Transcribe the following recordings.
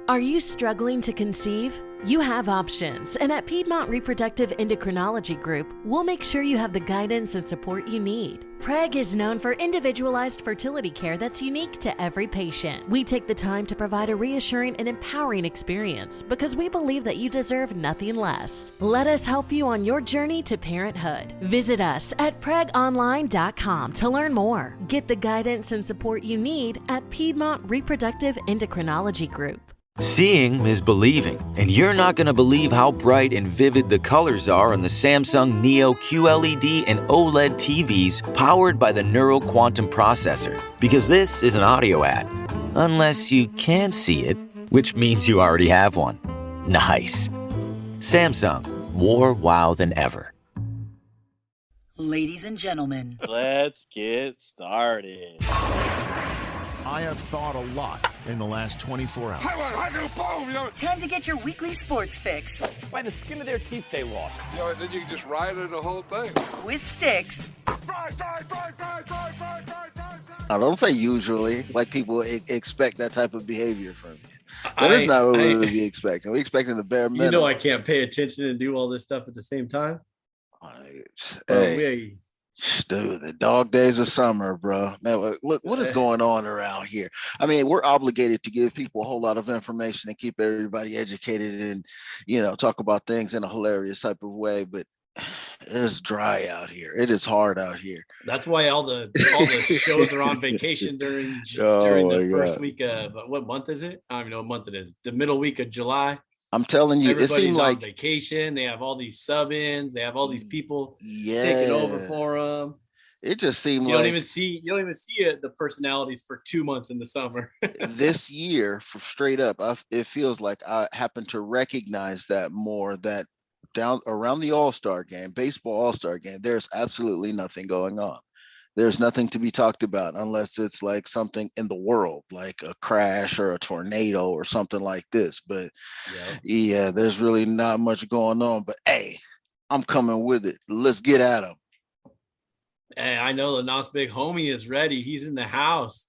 Are you struggling to conceive? You have options, and at Piedmont Reproductive Endocrinology Group, we'll make sure you have the guidance and support you need. PREG is known for individualized fertility care that's unique to every patient. We take the time to provide a reassuring and empowering experience because we believe that you deserve nothing less. Let us help you on your journey to parenthood. Visit us at pregonline.com to learn more. Get the guidance and support you need at Piedmont Reproductive Endocrinology Group. Seeing is believing, and you're not going to believe how bright and vivid the colors are on the Samsung Neo QLED and OLED TVs powered by the Neural Quantum Processor, because this is an audio ad. Unless you can see it, which means you already have one. Nice. Samsung, more wow than ever. Ladies and gentlemen, let's get started. I have thought a lot in the last 24 hours. Time to get your weekly sports fix. By the skin of their teeth, they lost. Then you can just ride it the whole thing. With Stix. I don't say usually, like people expect that type of behavior from you. That is not what we would be expecting. We're expecting the bare minimum. You know I can't pay attention and do all this stuff at the same time. Hey. Dude, the dog days of summer, bro. Man, look, what is going on around here? I mean, we're obligated to give people a whole lot of information and keep everybody educated and, talk about things in a hilarious type of way. But it's dry out here. It is hard out here. That's why all the shows are on vacation during the first week of what month is it? I don't even know what month it is. The middle week of July. I'm telling you, everybody's it seemed like on vacation. They have all these sub-ins. They have all these people taking over for them. It just seemed you don't even see the personalities for 2 months in the summer. This year, for straight up, it feels like I happen to recognize that more. That down around the All-Star game, baseball All-Star game, there's absolutely nothing going on. There's nothing to be talked about unless it's like something in the world, like a crash or a tornado or something like this. But yeah, there's really not much going on. But hey, I'm coming with it. Let's get at him. Hey, I know the Nas Big Homie is ready. He's in the house.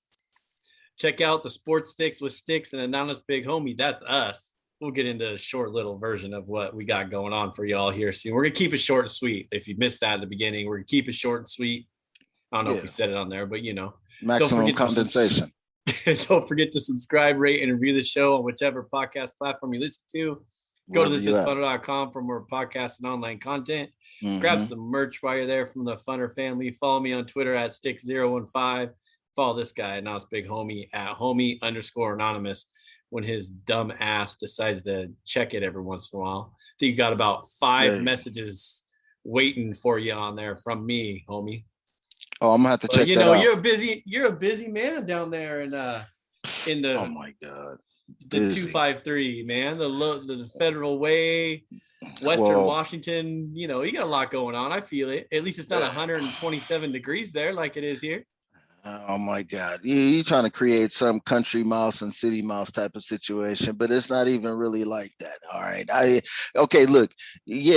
Check out the Sports Fix with Stix and Anonymous Big Homie. That's us. We'll get into a short little version of what we got going on for y'all here soon. We're going to keep it short and sweet. If you missed that at the beginning, we're going to keep it short and sweet. I don't know if we said it on there, but maximum condensation. Don't forget to subscribe, rate, and review the show on whichever podcast platform you listen to. Go to thisisfunner.com for more podcasts and online content. Mm-hmm. Grab some merch while you're there from the Funner family. Follow me on Twitter at Stix015. Follow this guy, now it's Big Homie, at homie_anonymous when his dumb ass decides to check it every once in a while. I think you got about 5 messages waiting for you on there from me, homie. Oh, I'm gonna have to check that out. You're a busy man down there in the oh my god, the 253, man, the Federal Way, Western Washington. You got a lot going on. I feel it. At least it's not 127 degrees there like it is here. Oh my God, you're trying to create some country mouse and city mouse type of situation, but it's not even really like that. All right, look, you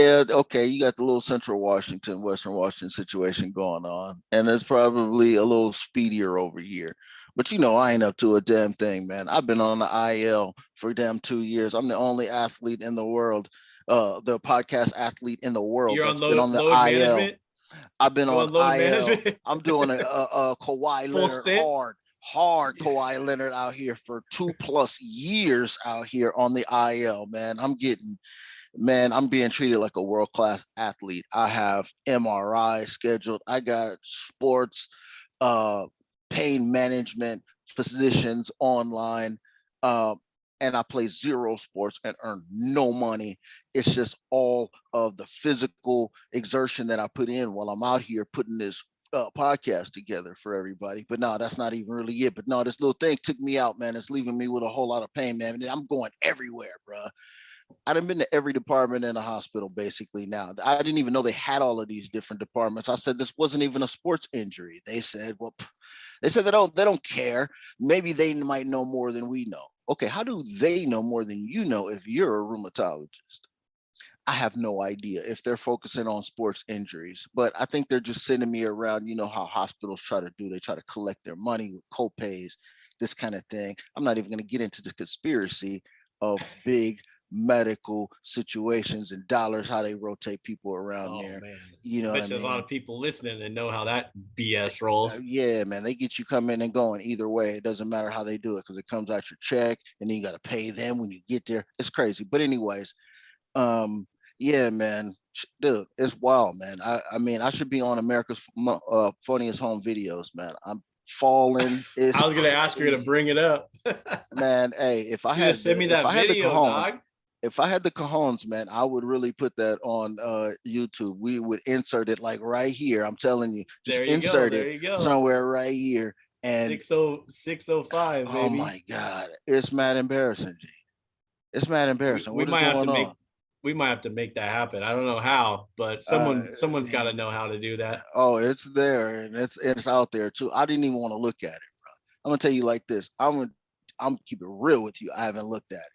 got the little Central Washington, Western Washington situation going on, and it's probably a little speedier over here. But I ain't up to a damn thing, man. I've been on the IL for damn 2 years. I'm the only athlete in the world, the podcast athlete in the world that's been on the IL. Management? I've been on IL. I'm doing a Kawhi Leonard hard Kawhi Leonard out here for 2+ years out here on the IL, man. I'm being treated like a world-class athlete. I have MRI scheduled. I got sports, pain management positions online. And I play 0 sports and earn no money. It's just all of the physical exertion that I put in while I'm out here putting this podcast together for everybody. But no, that's not even really it. But no, this little thing took me out, man. It's leaving me with a whole lot of pain, man. I'm going everywhere, bro. I done been to every department in the hospital basically now. I didn't even know they had all of these different departments. I said this wasn't even a sports injury. They said, they don't care. Maybe they might know more than we know. Okay, how do they know more than you know if you're a rheumatologist? I have no idea if they're focusing on sports injuries, but I think they're just sending me around. You know how hospitals try to do, they try to collect their money with copays, this kind of thing. I'm not even going to get into the conspiracy of big medical situations and dollars, how they rotate people around there. Man. You know, I bet there's a lot of people listening that know how that BS rolls. Yeah, man, they get you coming and going either way. It doesn't matter how they do it because it comes out your check, and then you got to pay them when you get there. It's crazy, but anyways, yeah, man, dude, it's wild, man. I mean, I should be on America's Funniest Home Videos, man. I'm falling. I was gonna ask you to bring it up, man. Hey, if I had send me that video, dog. If I had the cojones, man, I would really put that on YouTube. We would insert it like right here. I'm telling you, just insert it somewhere right here. And 605, baby. Oh my God, it's mad embarrassing, G. It's mad embarrassing. We might have to make that happen. I don't know how, but someone's got to know how to do that. Oh, it's there, and it's out there too. I didn't even want to look at it, bro. I'm gonna tell you like this. I'm keep it real with you. I haven't looked at it.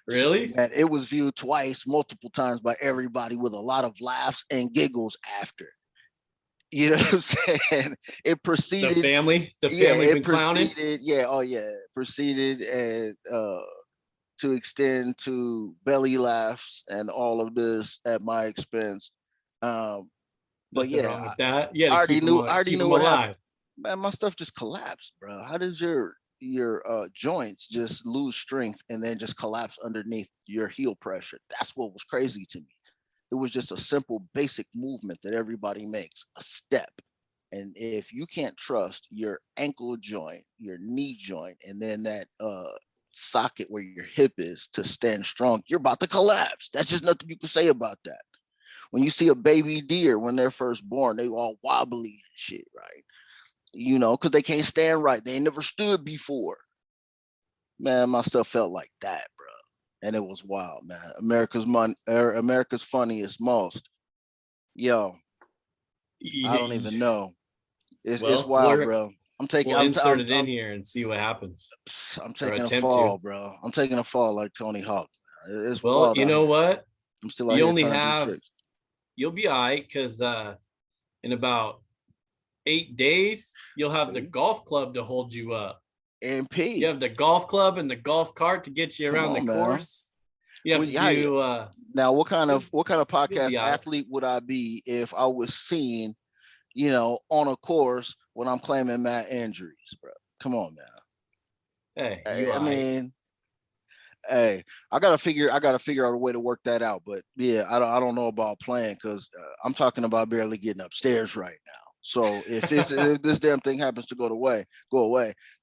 Really? And it was viewed twice, multiple times by everybody with a lot of laughs and giggles after. You know what I'm saying? It proceeded. The family been clowning? Proceeded and to extend to belly laughs and all of this at my expense. But yeah, wrong with that. Yeah, I already knew what happened. Man, my stuff just collapsed, bro. How does your joints just lose strength and then just collapse underneath your heel pressure? That's what was crazy to me. It was just a simple basic movement that everybody makes, a step. And if you can't trust your ankle joint, your knee joint, and then that socket where your hip is to stand strong, you're about to collapse. That's just nothing you can say about that. When you see a baby deer when they're first born, they all wobbly and shit, right? You know, because they can't stand right. They ain't never stood before. Man, my stuff felt like that, bro. And it was wild, man. America's Funniest Most. Yo, I don't even know. It's wild, bro. We'll insert it in here and see what happens. I'm taking a fall, bro. I'm taking a fall like Tony Hawk. It's well, wild. You know what? I'm still out here you'll be all right because in about 8 days, you'll have the golf club to hold you up. MP. You have the golf club and the golf cart to get you around the course. You have to do. Now, what kind of podcast athlete would I be if I was seen, you know, on a course when I'm claiming mat injuries, bro? Come on, man. I gotta figure out a way to work that out. But yeah, I don't know about playing because I'm talking about barely getting upstairs right now. So if this damn thing happens to go away,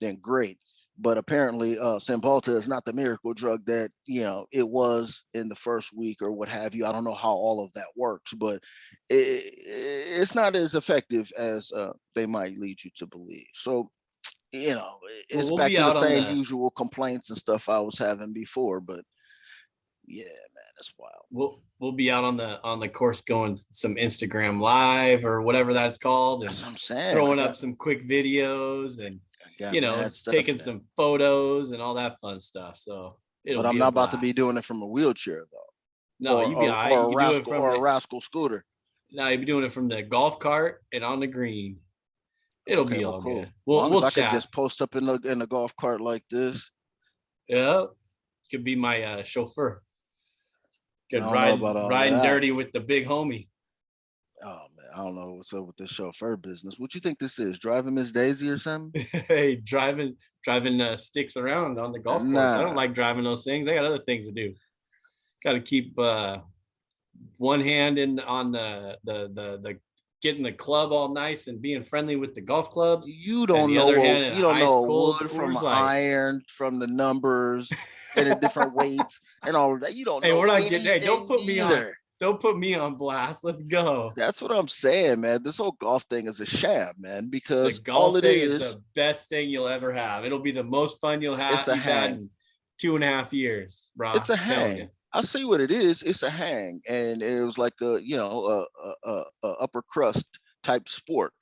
then great. But apparently, Cymbalta is not the miracle drug that, you know, it was in the first week or what have you. I don't know how all of that works, but it's not as effective as they might lead you to believe. So, you know, it's back to the same usual complaints and stuff I was having before. But yeah, man, that's wild. We'll be out on the course going some Instagram live or whatever that's called. And that's what I'm saying. Throwing up some quick videos and taking some photos and all that fun stuff. So but I'm not about to be doing it from a wheelchair though. No, you'd be all right. Or a rascal scooter. No, you'd be doing it from the golf cart and on the green. It'll be all cool. Good. We'll chat. I could just post up in the golf cart like this. Yeah, could be my chauffeur. Could riding dirty with the big homie. Oh man, I don't know what's up with this chauffeur business. What you think this is? Driving Miss Daisy or something? Hey, driving Stix around on the golf course. I don't like driving those things. I got other things to do. Got to keep one hand in on the getting the club all nice and being friendly with the golf clubs. You don't know wood from iron, from the numbers and the different weights and all of that. You don't know. Hey, we're not getting. Hey, don't put me on. Don't put me on blast. Let's go. That's what I'm saying, man. This whole golf thing is a sham, man, because the golf thing is the best thing you'll ever have. It'll be the most fun you'll have. It's a hang. In 2.5 years, bro. It's a hang. I see what it is. It's a hang, and it was like a upper crust type sport.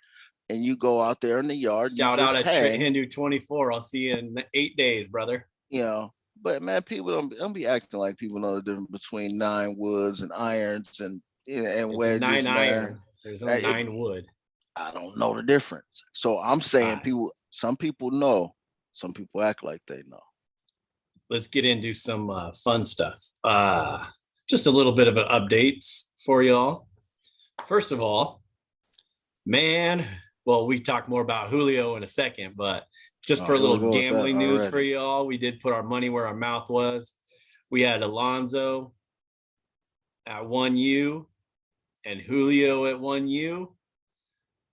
And you go out there in the yard. Shout out at Hindu 24. I'll see you in 8 days, brother. You know. But man, people don't be acting like people know the difference between 9 woods and irons and wedges. 9 iron. There's no 9 wood. I don't know the difference. So I'm saying some people know, some people act like they know. let's get into some fun stuff. Just a little bit of an updates for y'all. First of all, man, well, we talk more about Julio in a second, but just for a little gambling news for y'all, we did put our money where our mouth was. We had Alonso at 1U and Julio at 1U.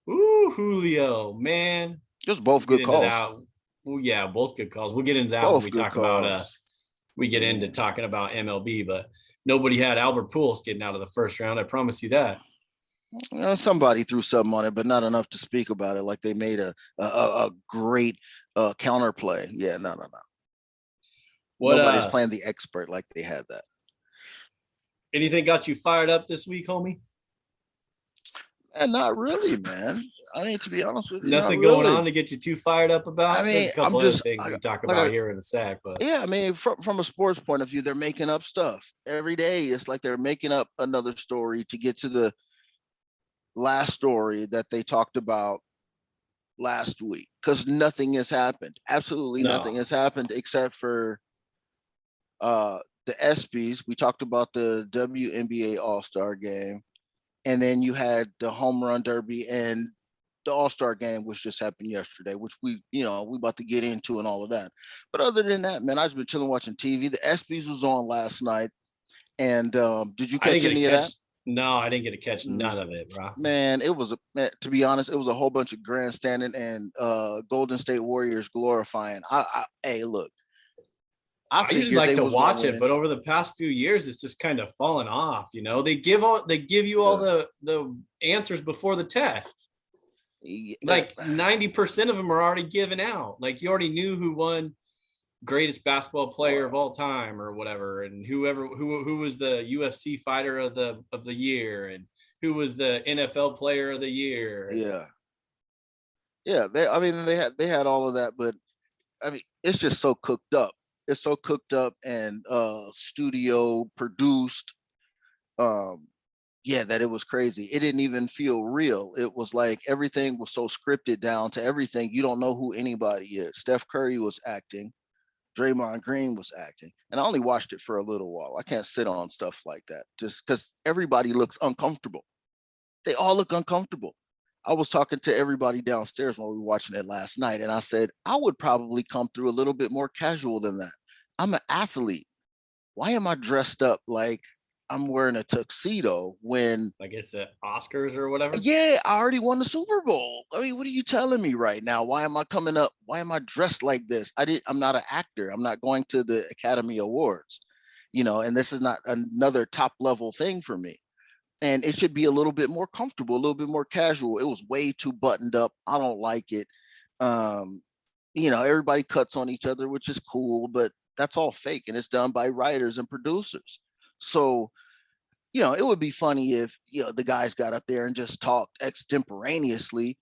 Ooh, Julio, man. Just both good calls. Well, yeah, both good calls. We'll get into that when we talk about we get into talking about MLB, but nobody had Albert Pujols getting out of the first round. I promise you that. Somebody threw something on it, but not enough to speak about it. Like they made a great counterplay. Yeah, no. Nobody's playing the expert like they had that. Anything got you fired up this week, homie? And not really, man. I mean, to be honest with you, nothing going on to get you too fired up about. I mean, there's a couple other things we can talk about here in a sec, but yeah, I mean, from a sports point of view, they're making up stuff every day. It's like they're making up another story to get to the last story that they talked about last week, because nothing has happened. Absolutely nothing has happened except for the ESPYs. We talked about the WNBA All Star game. And then you had the home run derby and the All-Star game, which just happened yesterday, which we about to get into and all of that. But other than that, man, I've been chilling watching TV. The ESPYs was on last night. And did you catch any of that? No, I didn't get to catch none of it, bro. Man, it was, to be honest, it was a whole bunch of grandstanding and Golden State Warriors glorifying. Hey, look. I usually like to watch it, but over the past few years, it's just kind of fallen off. You know, they give you all the answers before the test. Like 90% of them are already given out. Like you already knew who won greatest basketball player of all time or whatever, and who was the UFC fighter of the year, and who was the NFL player of the year. Yeah. They had all of that, but I mean, it's just so cooked up. It's so cooked up and studio produced. That it was crazy. It didn't even feel real. It was like everything was so scripted down to everything. You don't know who anybody is. Steph Curry was acting. Draymond Green was acting. And I only watched it for a little while. I can't sit on stuff like that just because everybody looks uncomfortable. They all look uncomfortable. I was talking to everybody downstairs when we were watching it last night, and I said, I would probably come through a little bit more casual than that. I'm an athlete. Why am I dressed up like I'm wearing a tuxedo when... Like it's the Oscars or whatever? Yeah, I already won the Super Bowl. I mean, what are you telling me right now? Why am I coming up? Why am I dressed like this? I'm not an actor. I'm not going to the Academy Awards, and this is not another top level thing for me. And it should be a little bit more comfortable, a little bit more casual. It was way too buttoned up. I don't like it. Everybody cuts on each other, which is cool, but that's all fake. And it's done by writers and producers. So, it would be funny if, the guys got up there and just talked extemporaneously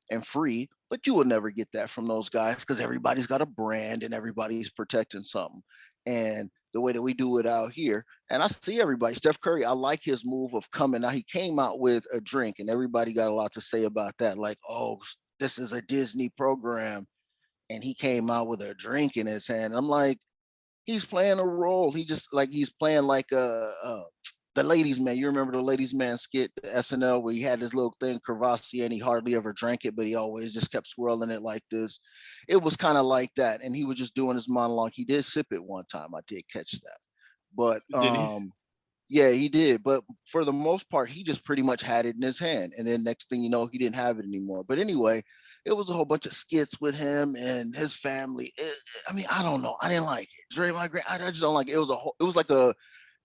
and free, but you would never get that from those guys because everybody's got a brand and everybody's protecting something. And the way that we do it out here. And I see everybody. Steph Curry, I like his move of coming out. He came out with a drink and everybody got a lot to say about that. Like, oh, this is a Disney program. And he came out with a drink in his hand. I'm like, he's playing a role. He's playing like the Ladies Man. You remember the Ladies Man skit, the SNL, where he had this little thing, Crevassier, and he hardly ever drank it, but he always just kept swirling it like this. It was kind of like that. And he was just doing his monologue. He did sip it one time. I did catch that. But yeah, he did. But for the most part, he just pretty much had it in his hand. And then next thing you know, he didn't have it anymore. But anyway, it was a whole bunch of skits with him and his family. I don't know. I didn't like it. Draymond Green, I just don't like it. It was like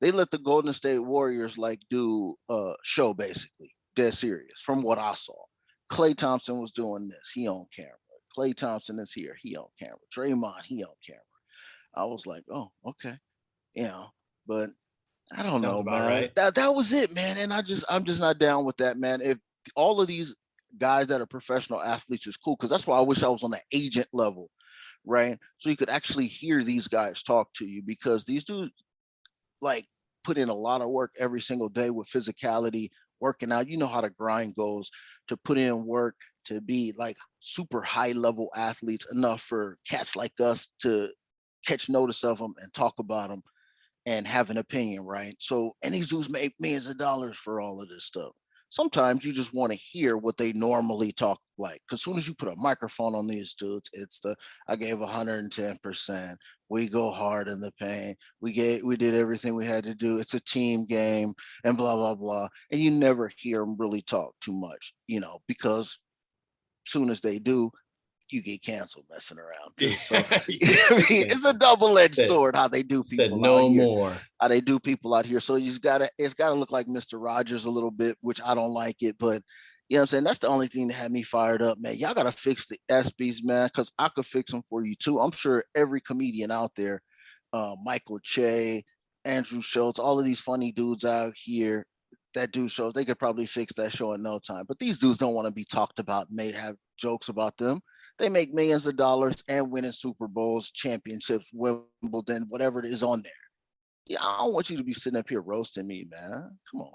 they let the Golden State Warriors do a show, basically, dead serious, from what I saw. Klay Thompson was doing this. He on camera. Klay Thompson is here. He on camera. Draymond, he on camera. I was like, oh, okay. But I don't know, man. Right. That was it, man. And I'm just not down with that, man. If all of these guys that are professional athletes is cool, because that's why I wish I was on the agent level, right? So you could actually hear these guys talk to you, because these dudes put in a lot of work every single day with physicality, working out. You know how the grind goes, to put in work to be super high level athletes, enough for cats like us to catch notice of them and talk about them and have an opinion, right? So, and these dudes make millions of dollars for all of this stuff. Sometimes you just want to hear what they normally talk like. Because as soon as you put a microphone on these dudes, it's I gave 110%. We go hard in the paint. We did everything we had to do. It's a team game and blah, blah, blah. And you never hear them really talk too much, because soon as they do, you get canceled messing around too. So it's a double-edged sword how they do people no out here. More. How they do people out here. So it's gotta look like Mr. Rogers a little bit, which I don't like it, but you know what I'm saying? That's the only thing that had me fired up, man. Y'all gotta fix the SBs, man, because I could fix them for you too. I'm sure every comedian out there, Michael Che, Andrew Schultz, all of these funny dudes out here that do shows, they could probably fix that show in no time. But these dudes don't want to be talked about, may have jokes about them. They make millions of dollars and winning Super Bowls, championships, Wimbledon, whatever it is on there. Yeah, I don't want you to be sitting up here roasting me, man. Come on.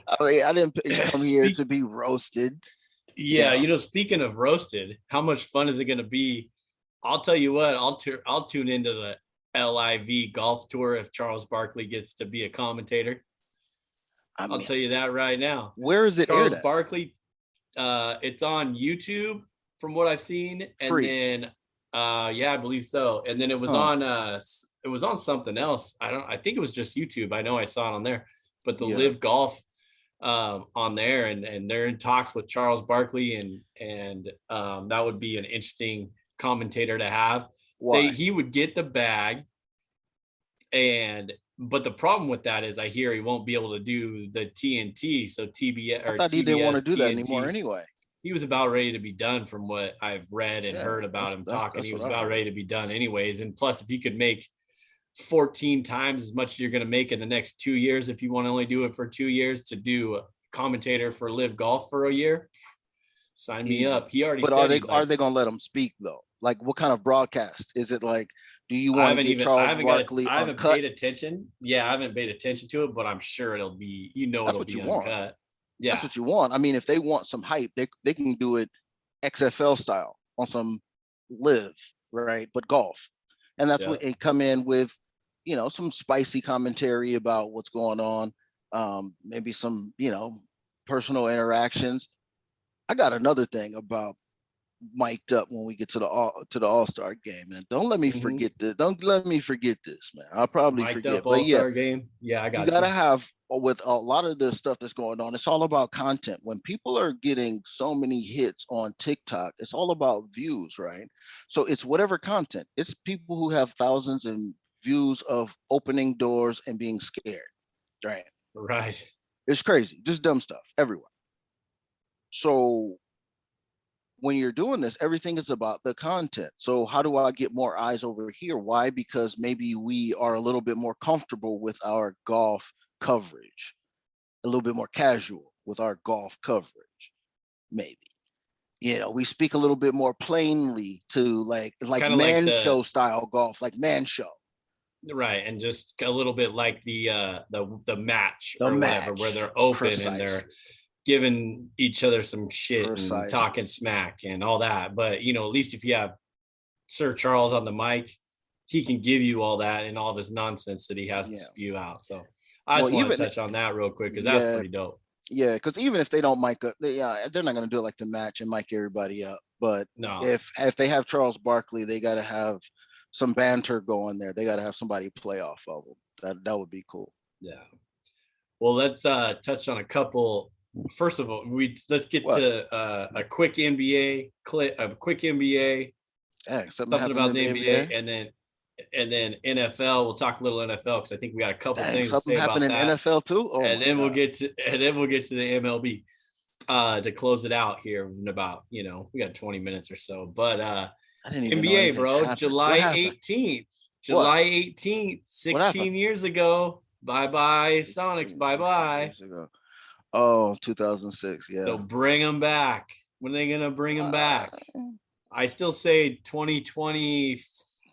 I mean, I didn't come here to be roasted. Yeah, speaking of roasted, how much fun is it going to be? I'll tell you what, I'll tune into the LIV golf tour if Charles Barkley gets to be a commentator. I'll tell you that right now. Where is it? Charles Barkley, it's on YouTube from what I've seen. And Free. Then I believe so. And then it was on something else. I think it was just YouTube. I know I saw it on there, but the Live Golf on there, and they're in talks with Charles Barkley, and that would be an interesting commentator to have. He would get the bag, but the problem with that is I hear he won't be able to do the TNT. So TBS, I thought he didn't want to do that anymore anyway. He was about ready to be done from what I've read and heard about him talking. He was about ready to be done anyways. And plus, if you could make 14 times as much as you're going to make in the next 2 years, if you want to only do it for 2 years, to do a commentator for Live Golf for a year, sign me up. He already. But are they going to let him speak though? Like, what kind of broadcast is it? Like, do you want to get Charles Barkley? I haven't paid attention. Yeah, I haven't paid attention to it, but I'm sure it'll be. It'll be uncut. Yeah, that's what you want. I mean, if they want some hype, they can do it XFL style on some Live, right? But golf, and that's what it come in with, some spicy commentary about what's going on, maybe some, personal interactions. I got another thing about mic'd up when we get to the All Star game, and don't let me forget this. Don't let me forget this, man. I'll probably mic'd forget. But All-Star game. Yeah, I got. You gotta have, with a lot of the stuff that's going on, it's all about content. When people are getting so many hits on TikTok, it's all about views, right? So it's whatever content. It's people who have thousands of views of opening doors and being scared, right? Right. It's crazy. Just dumb stuff everywhere. So when you're doing this, everything is about the content. So how do I get more eyes over here? Why? Because maybe we are a little bit more comfortable with our golf coverage, a little bit more casual with our golf coverage. Maybe, we speak a little bit more plainly to like man show style golf, like man show. Right, and just a little bit like the match or whatever, where they're open and they're giving each other some shit and talking smack and all that. But, at least if you have Sir Charles on the mic, he can give you all that and all this nonsense that he has to spew out. So I just want to touch on that real quick, because that's pretty dope. Yeah, because even if they don't mic up, they're not going to do it like the match and mic everybody up. But if they have Charles Barkley, they got to have some banter going there. They got to have somebody play off of them. That would be cool. Yeah. Well, let's touch on a couple. First of all, let's get to a quick NBA clip, a quick NBA. Yeah, something about the NBA, and then NFL. We'll talk a little NFL because I think we got a couple things to say about that. Something happened in NFL too. Oh, and then we'll get to the MLB to close it out here in about we got 20 minutes or so. But NBA, bro, happened. July 18th. July 18th, 16 years ago. Bye-bye, Sonics. Bye-bye. 2006. Yeah. So bring them back. When are they going to bring them back? I still say 2020.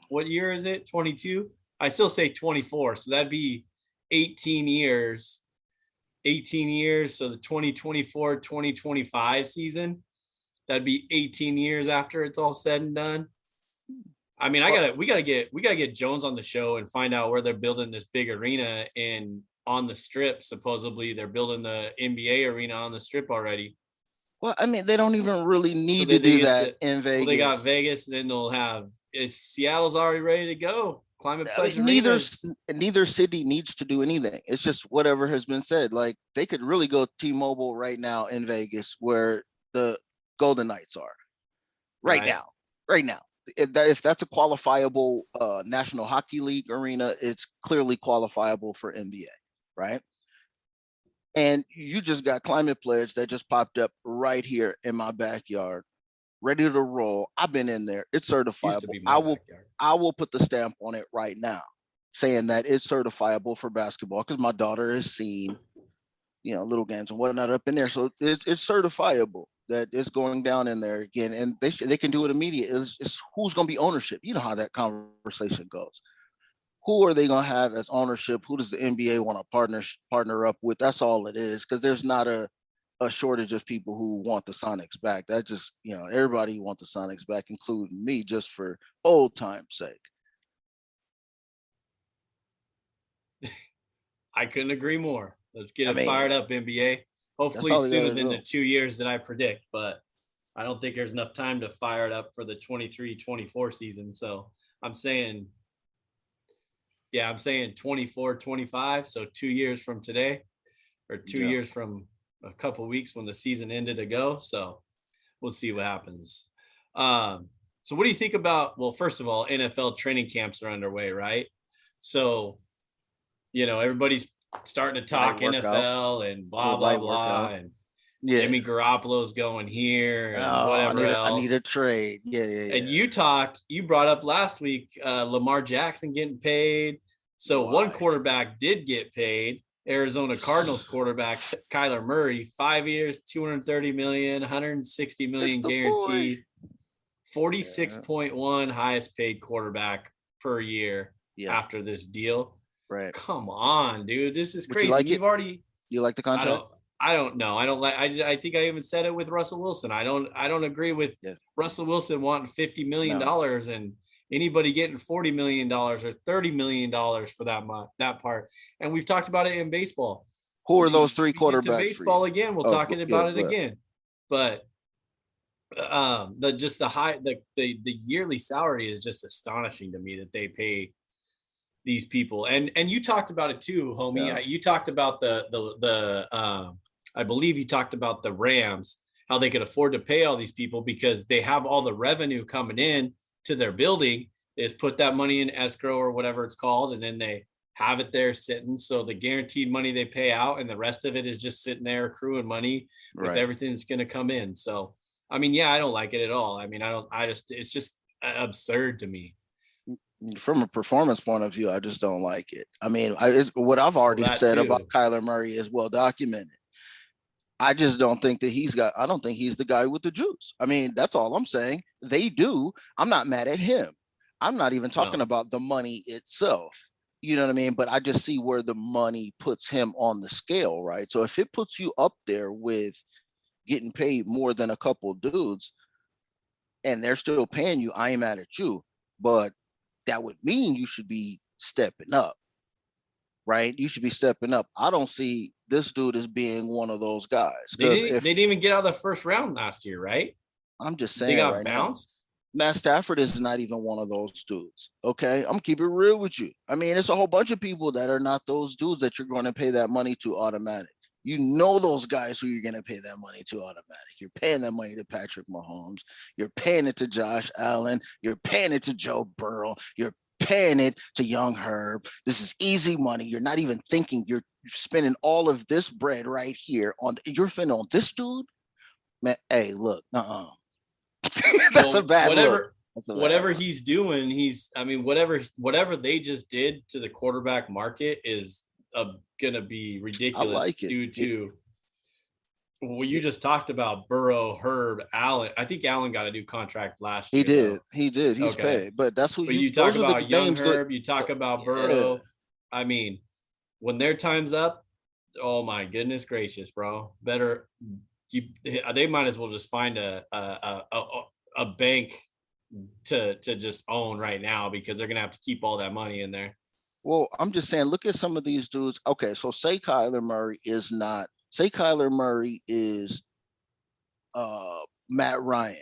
What year is it? 22? I still say 24. So that'd be 18 years. 18 years. So the 2024, 2025 season, that'd be 18 years after it's all said and done. I mean, we gotta get Jones on the show and find out where they're building this big arena on the Strip. Supposedly they're building the NBA arena on the Strip already. Well, I mean, they don't even really need to do that in Vegas. Well, they got Vegas, and then they'll have Seattle's already ready to go. Climate Pledge Neither city needs to do anything. It's just whatever has been said. Like they could really go T-Mobile right now in Vegas, where the Golden Knights are. Right now. If that's a qualifiable National Hockey League arena, it's clearly qualifiable for NBA, right? And you just got Climate Pledge that just popped up right here in my backyard, ready to roll. I've been in there. It's certifiable. I will put the stamp on it right now, saying that it's certifiable for basketball because my daughter has seen, little games and whatnot up in there. So it's certifiable that it's going down in there again, and they can do it immediately. It's who's going to be ownership. You know how that conversation goes. Who are they going to have as ownership? Who does the NBA want to partner up with? That's all it is, because there's not a shortage of people who want the Sonics back. That just, everybody want the Sonics back, including me, just for old time's sake. I couldn't agree more. Let's get it fired up, NBA. Hopefully sooner than the 2 years that I predict, but I don't think there's enough time to fire it up for the 23-24 season. So I'm saying 24-25. So 2 years from today, or 2 years from a couple weeks when the season ended ago. So we'll see what happens. So what do you think about, well, first of all, NFL training camps are underway, right? So, everybody's starting to talk NFL and blah, blah, blah. And Jimmy Garoppolo's going here and whatever else. I need a trade. Yeah. And you brought up last week, Lamar Jackson getting paid. So one quarterback did get paid. Arizona Cardinals quarterback Kyler Murray, 5 years, $230 million, $160 million guaranteed, 46.1 highest paid quarterback per year after this deal. Right. Come on, dude. This is crazy. You like the contract? I don't know. I think I even said it with Russell Wilson. I don't agree with Russell Wilson wanting $50 million and anybody getting $40 million or $30 million for that part. And we've talked about it in baseball. Who are those three quarterbacks? Baseball again. We'll talk about it again. But the yearly salary is just astonishing to me that they pay these people. And you talked about it too, homie. Yeah. You talked about I believe you talked about the Rams, how they could afford to pay all these people because they have all the revenue coming in to their building. They just put that money in escrow or whatever it's called, and then they have it there sitting. So the guaranteed money they pay out, and the rest of it is just sitting there accruing money with everything that's going to come in. So, I mean, I don't like it at all. I mean, it's just absurd to me. From a performance point of view, I just don't like it. I mean, what I've already said about Kyler Murray is well documented. I just don't think that I don't think he's the guy with the juice. I mean, that's all I'm saying. They do. I'm not mad at him. I'm not even talking about the money itself. You know what I mean? But I just see where the money puts him on the scale, right? So if it puts you up there with getting paid more than a couple dudes and they're still paying you, I ain't mad at you. But that would mean you should be stepping up, right? You should be stepping up. I don't see this dude as being one of those guys. They didn't even get out of the first round last year, right? I'm just saying, they got bounced. Matt Stafford is not even one of those dudes. Okay, I'm keeping it real with you. I mean, it's a whole bunch of people that are not those dudes that you're going to pay that money to automatic. You know those guys who you're going to pay that money to automatic. You're paying that money to Patrick Mahomes. You're paying it to Josh Allen. You're paying it to Joe Burrow. You're paying it to Young Herb. This is easy money. You're not even thinking. You're spending all of this bread right here you're spending on this dude. Man, hey, look, that's a bad look. Whatever he's doing, whatever they just did to the quarterback market is gonna be ridiculous you just talked about Burrow, Herb, Allen. I think Allen got a new contract last year. He did. He's paid. But that's who you talk about. Young Herb, you talk about Burrow. I mean, when their time's up, oh my goodness gracious, bro! They might as well just find a bank to just own right now because they're gonna have to keep all that money in there. Well, I'm just saying, look at some of these dudes. Okay, so say Kyler Murray is Matt Ryan.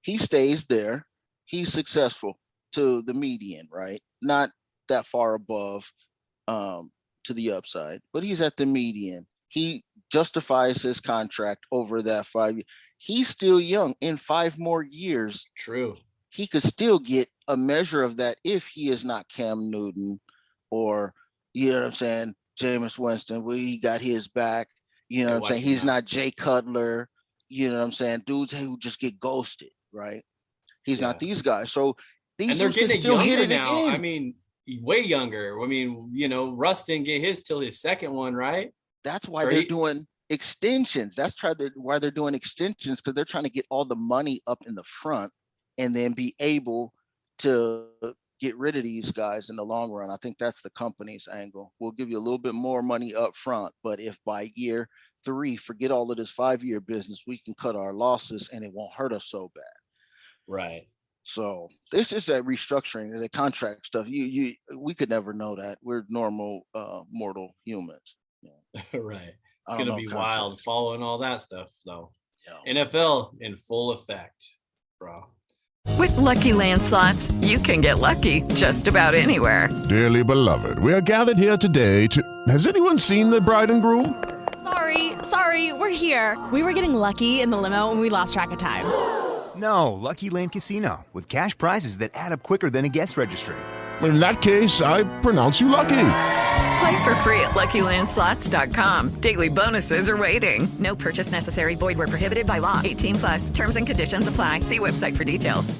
He stays there. He's successful to the median, right? Not that far above to the upside, but he's at the median. He justifies his contract over that 5 years. He's still young. In 5 more years, true, he could still get a measure of that if he is not Cam Newton or, you know what I'm saying, Jameis Winston, where he got his back. You know what I'm saying? He's not Jay Cutler. You know what I'm saying? Dudes who just get ghosted, right? He's not these guys. So these dudes can still hit it now. again. I mean, way younger. I mean, you know, Russ didn't get his till his second one, right? That's why they're doing extensions. That's why they're doing extensions, because they're trying to get all the money up in the front and then be able to get rid of these guys in the long run. I think that's the company's angle. We'll give you a little bit more money up front, but if by year 3, forget all of this 5-year business, we can cut our losses and it won't hurt us so bad. Right. So it's just that restructuring, the contract stuff. We could never know that. We're normal, mortal humans. Yeah. Right. It's gonna be wild following all that stuff, though. Yeah. NFL in full effect, bro. With Lucky Land Slots, you can get lucky just about anywhere. Dearly beloved, we are gathered here today to... Has anyone seen the bride and groom? Sorry, we're here. We were getting lucky in the limo and we lost track of time. No, Lucky Land Casino, with cash prizes that add up quicker than a guest registry. In that case, I pronounce you lucky. Play for free at LuckyLandSlots.com. Daily bonuses are waiting. No purchase necessary. Void where prohibited by law. 18+. Terms and conditions apply. See website for details.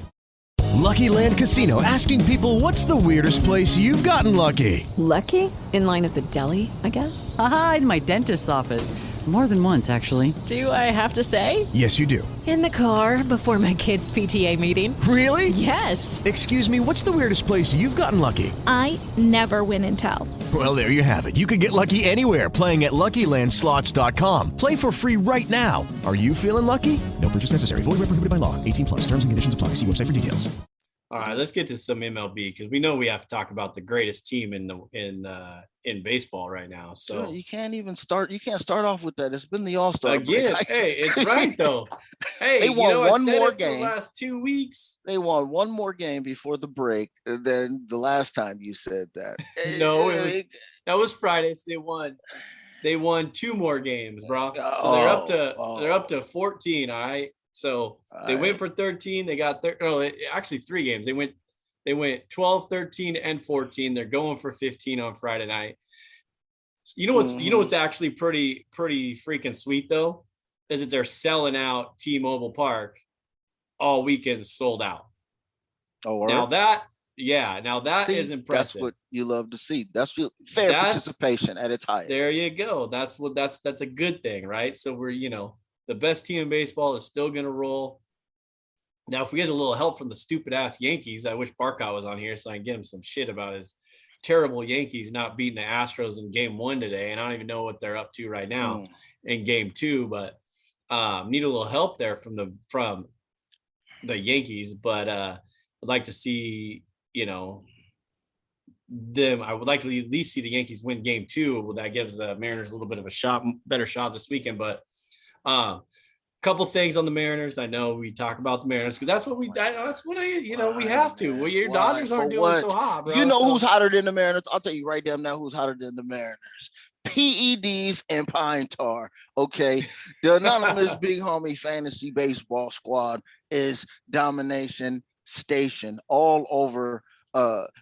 Lucky Land Casino, asking people, what's the weirdest place you've gotten lucky? Lucky? In line at the deli, I guess? Aha, in my dentist's office. More than once, actually. Do I have to say? Yes, you do. In the car before my kids' PTA meeting. Really? Yes. Excuse me, what's the weirdest place you've gotten lucky? I never win and tell. Well, there you have it. You can get lucky anywhere, playing at LuckyLandSlots.com. Play for free right now. Are you feeling lucky? No purchase necessary. Void where prohibited by law. 18+. Terms and conditions apply. See website for details. All right, let's get to some MLB because we know we have to talk about the greatest team in baseball right now. So you can't start off with that. It's been the All Star Break. Hey, it's right though. Hey, they won one more game. The last 2 weeks. They won one more game before the break than the last time you said that. No, that was Friday. So they won 2 more games, bro. So they're up to 14. All right. So they went for 13. They got actually 3 games. They went 12, 13, and 14. They're going for 15 on Friday night. You know what's actually pretty freaking sweet though, is that they're selling out T-Mobile Park all weekend, sold out. Oh, now that is impressive. That's what you love to see. That's fair participation at its highest. There you go. That's a good thing, right? So we're the best team in baseball is still going to roll. Now, if we get a little help from the stupid ass Yankees, I wish Barkov was on here so I can get him some shit about his terrible Yankees not beating the Astros in game 1 today. And I don't even know what they're up to right now in game 2, but need a little help there from the Yankees. But I'd like to see, them. I would like to at least see the Yankees win game 2. That gives the Mariners a little bit of a better shot this weekend. But couple things on the Mariners. I know we talk about the Mariners because that's what we have to. Well, your Dodgers aren't doing so hot, bro. Who's hotter than the Mariners? I'll tell you right damn now who's hotter than the Mariners. PEDs and pine tar. Okay. The anonymous big homie fantasy baseball squad is domination station all over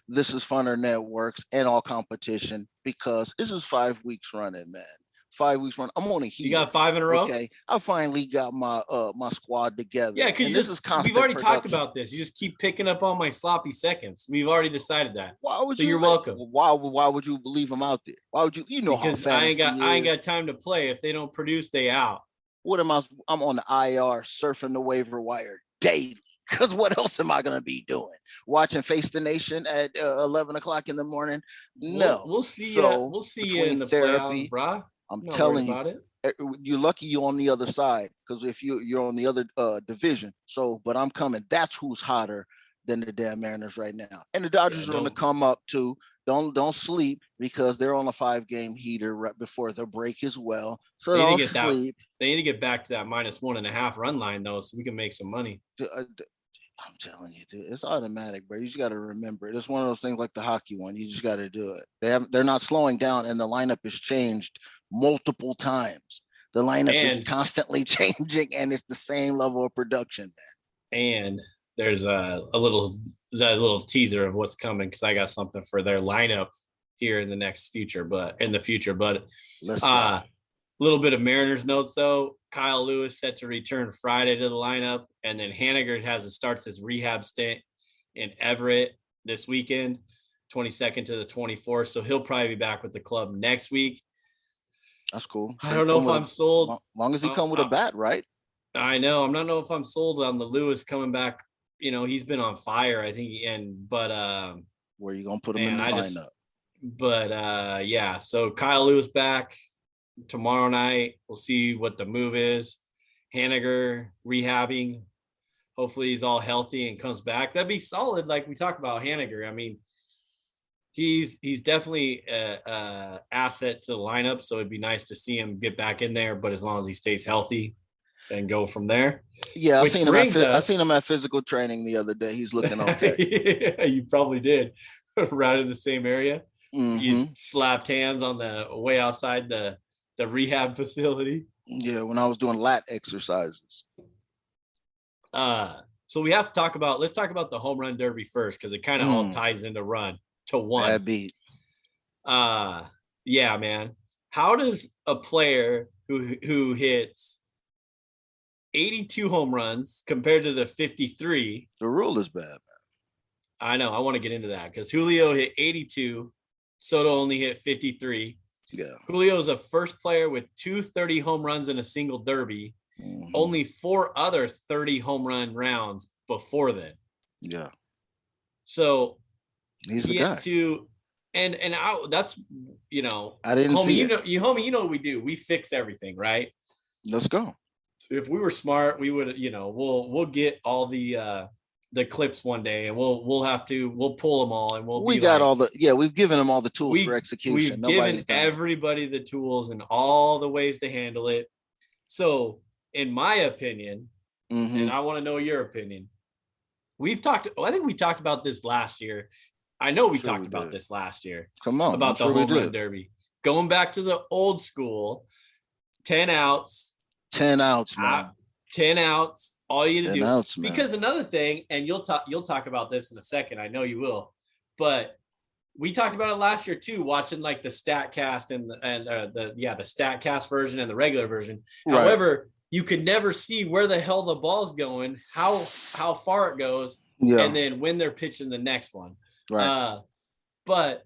This Is Funner networks and all competition because this is 5 weeks running, man. 5 weeks run. I'm on a heat. You got 5 in a row. Okay, I finally got my my squad together. Yeah, because we've already talked about this. You just keep picking up on my sloppy seconds. We've already decided that. You're welcome. Why would you leave them out there? Why would you? Because how I ain't got time to play. If they don't produce, they out. What am I? I'm on the IR surfing the waiver wire daily. Because what else am I going to be doing? Watching Face the Nation at 11 o'clock in the morning? No. We'll see you in the playoffs, bro. I'm telling you, you're lucky you're on the other side, because if you're on the other division. So, but I'm coming. That's who's hotter than the damn Mariners right now. And the Dodgers are on the come up too. Don't sleep, because they're on a 5-game heater right before the break as well. So don't sleep. They need to get back to that -1.5 run line though, so we can make some money. I'm telling you, dude, it's automatic, bro. You just got to remember it. It's one of those things like the hockey one. You just got to do it. They're not slowing down, and the lineup has changed multiple times. The lineup is constantly changing, and it's the same level of production, man. And there's a little teaser of what's coming, because I got something for their lineup here in the future. But a little bit of Mariners notes though. Kyle Lewis set to return Friday to the lineup, and then Haniger starts his rehab stint in Everett this weekend, 22nd to the 24th. So he'll probably be back with the club next week. That's cool. I don't know if I'm sold. As long as he come with a bat, right? I know. I'm not know if I'm sold on the Lewis coming back. You know, he's been on fire, I think. Where you gonna put him in the lineup? Yeah. So Kyle Lewis back tomorrow night. We'll see what the move is. Haniger rehabbing. Hopefully he's all healthy and comes back. That'd be solid. Like we talk about Haniger. I mean, he's definitely a asset to the lineup. So it'd be nice to see him get back in there, but as long as he stays healthy, and go from there. Yeah, I seen him at physical training the other day. He's looking okay. Yeah, you probably did. Right in the same area. Mm-hmm. You slapped hands on the way outside the rehab facility. Yeah, when I was doing lat exercises. So we have to let's talk about the home run derby first, because it kind of all ties into one. Bad beat. Yeah, man. How does a player who hits 82 home runs compared to the 53? The rule is bad, man. I know. I want to get into that, because Julio hit 82. Soto only hit 53. Yeah. Julio is the first player with 230 home runs in a single derby. Mm-hmm. Only 4 other 30 home run rounds before then. Yeah. So he's the guy. That's, you know, I didn't see it. Homie, you know what we do? We fix everything, right? Let's go. If we were smart, we would, we'll get all the clips one day, and we'll pull them all, and we've given them all the tools for execution. We've given everybody the tools and all the ways to handle it. So in my opinion, and I want to know your opinion, I think we talked about this last year. I know we talked about this last year. Come on. About the home run derby. Going back to the old school, 10 outs. 10 outs, man. 10 outs. All you to do. Outs, man. Because another thing, and you'll talk about this in a second. I know you will. But we talked about it last year too, watching like the StatCast and the StatCast version and the regular version. Right. However, you could never see where the hell the ball's going, how far it goes, and then when they're pitching the next one. Right. But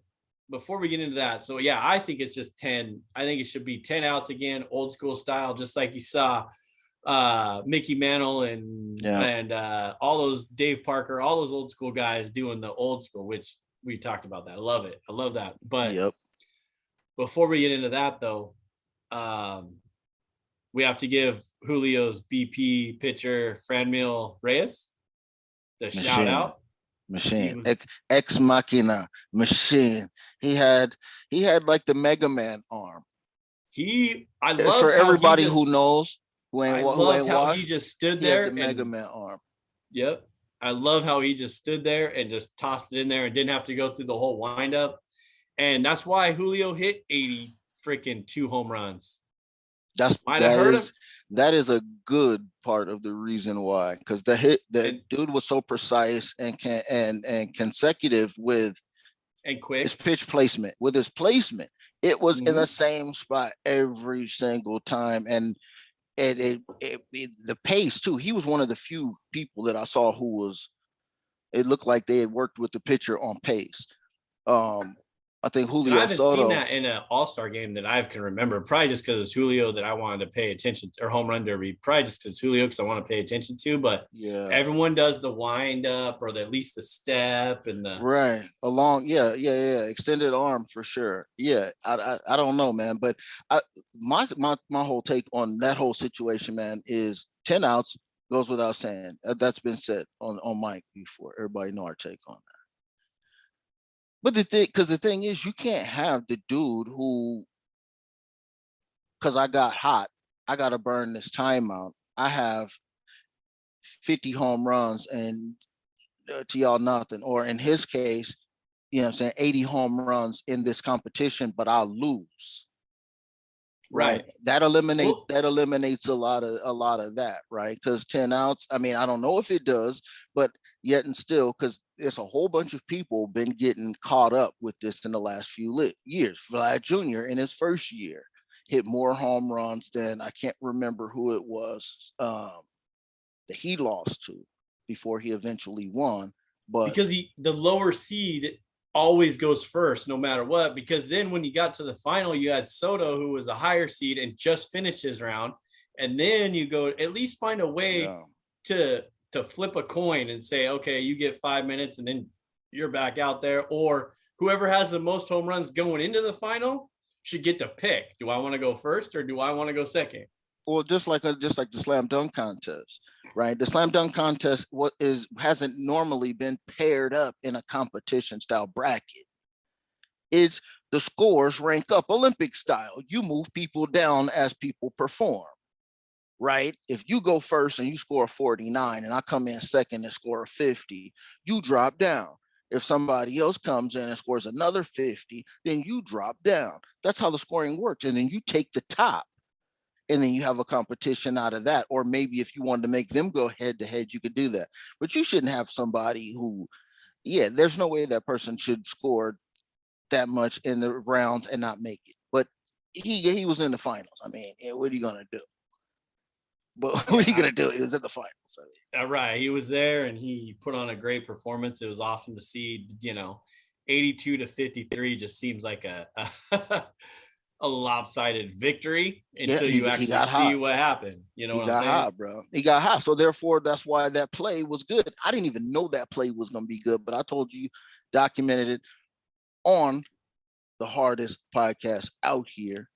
before we get into that, so yeah, I think it's just 10. I think it should be 10 outs again, old school style, just like you saw Mickey Mantle and all those Dave Parker, all those old school guys doing the old school, which we talked about that. I love it. I love that. But before we get into that though, we have to give Julio's BP pitcher Franmil Reyes the shout out. Machine, ex machina machine. He had like the Mega Man arm. I love for everybody who knows who ain't watched. He just stood there. The Mega Man arm. Yep, I love how he just stood there and just tossed it in there and didn't have to go through the whole windup. And that's why Julio hit 80 freaking 2 home runs. That is a good part of the reason why, because the dude was so precise and consecutive with and quick his pitch placement. With his placement, it was in the same spot every single time, and the pace too. He was one of the few people that I saw who was. It looked like they had worked with the pitcher on pace. I think And I Julio haven't Soto. seen that in an All-Star game that I can remember. Probably just because it's Julio that I wanted to pay attention to, or home run derby. Probably just because it's Julio because I want to pay attention to. But Yeah, everyone does the wind up or at least the step and the right along. Yeah, extended arm for sure. Yeah, I don't know, man, but my whole take on that whole situation, man, is 10 outs goes without saying. That's been said on mic before. Everybody know our take on that. But the thing is, you can't have the dude who, because I got hot, I got to burn this timeout. I have 50 home runs and to y'all nothing. Or in his case, you know what I'm saying, 80 home runs in this competition, but I'll lose. Right. That eliminates a lot of that, right? Because 10 outs, I mean, I don't know if it does, but yet and still, because there's a whole bunch of people been getting caught up with this in the last few years. Vlad Jr. in his first year hit more home runs than, I can't remember who it was that he lost to before he eventually won. But because the lower seed always goes first no matter what, because then when you got to the final, you had Soto, who was a higher seed and just finished his round, and then you go at least find a way to flip a coin and say, okay, you get 5 minutes and then you're back out there, or whoever has the most home runs going into the final should get to pick, do I want to go first or do I want to go second? Well, just like the slam dunk contest, right? The slam dunk contest hasn't normally been paired up in a competition style bracket. It's the scores rank up Olympic style. You move people down as people perform, right? If you go first and you score 49 and I come in second and score 50, you drop down. If somebody else comes in and scores another 50, then you drop down. That's how the scoring works. And then you take the top. And then you have a competition out of that. Or maybe if you wanted to make them go head to head, you could do that. But you shouldn't have somebody who, there's no way that person should score that much in the rounds and not make it. But he was in the finals. I mean, what are you going to do? But what are you going to do? He was at the finals. Right. He was there and he put on a great performance. It was awesome to see, 82 to 53 just seems like a lopsided victory until you actually see what happened. You know what I'm saying? He got hot, bro. He got hot. So therefore, that's why that play was good. I didn't even know that play was going to be good, but I told you, documented it on the hardest podcast out here,